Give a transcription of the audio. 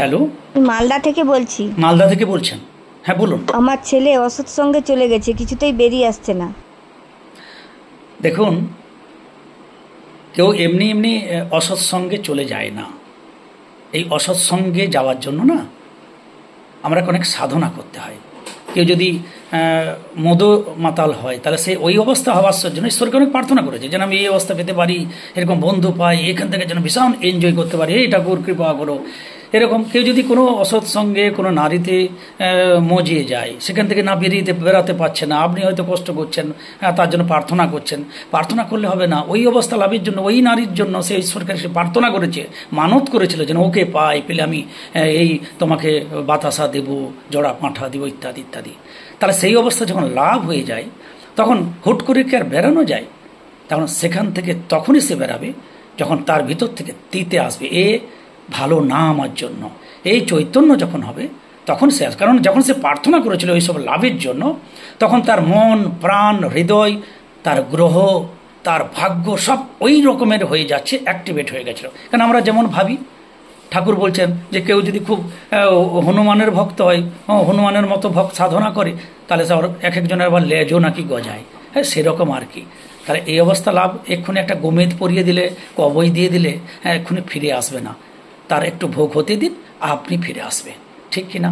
Hello, Malda থেকে বলছি। মালদা থেকে বলছেন? হ্যাঁ বলুন। আমার ছেলে অসৎ সঙ্গে চলে গেছে, কিছুতেই বেরিয়ে আসছে না। দেখুন, কেউ এমনি এমনি অসৎ সঙ্গে চলে যায় না। এই অসৎ সঙ্গে যাওয়ার জন্য না আমরা অনেক সাধনা করতে হয়। কেউ যদি মদ মাতাল হয়, তাহলে সে ওই অবস্থা হওয়ার জন্য ঈশ্বরকে অনেক প্রার্থনা করেছে, যেন আমি এই অবস্থা পেতে পারি, এরকম বন্ধু পাই, এখান থেকে যেন ভীষণ এনজয় করতে পারি, এই ঠাকুর কৃপা করো। এরকম কেউ যদি কোনো অসৎ সঙ্গে কোনো নারীতে মজিয়ে যায়, সেখান থেকে না বেরাতে পারছে না, আপনি হয়তো কষ্ট করছেন, তার জন্য প্রার্থনা করছেন। প্রার্থনা করলে হবে না, ওই অবস্থা লাভের জন্য ওই নারীর জন্য সে ঈশ্বরকে সে প্রার্থনা করেছে, মানত করেছিল যেন ওকে পাই, পেলে আমি এই তোমাকে বাতাসা দেব, জড়া পাঁঠা দেব, ইত্যাদি ইত্যাদি। তাহলে সেই অবস্থা যখন লাভ হয়ে যায়, তখন হুট করে কি আর বেরানো যায়? তখন সেখান থেকে তখনই সে বেরাবে যখন তার ভিতর থেকে তিতে আসবে, এ ভালো না আমার জন্য, এই চৈতন্য যখন হবে তখন সে আসবে। কারণ যখন সে প্রার্থনা করেছিল এইসব লাভের জন্য, তখন তার মন, প্রাণ, হৃদয়, তার গ্রহ, তার ভাগ্য সব ওই রকমের হয়ে যাচ্ছে, অ্যাক্টিভেট হয়ে গেছিল। কারণ আমরা যেমন ভাবি, ঠাকুর বলছেন যে কেউ যদি খুব হনুমানের ভক্ত হয়, হনুমানের মতো সাধনা করে, তাহলে সে এক একজনের আবার লেজও নাকি গজায়। হ্যাঁ, সেরকম আর কি। তাহলে এই অবস্থা লাভ এক্ষুনি একটা গোমেদ পরিয়ে দিলে, কবই দিয়ে দিলে, হ্যাঁ, এক্ষুনি ফিরে আসবে না। তার একটু ভোগ হতে দিন, আপনি ফিরে আসবে। ঠিক কিনা?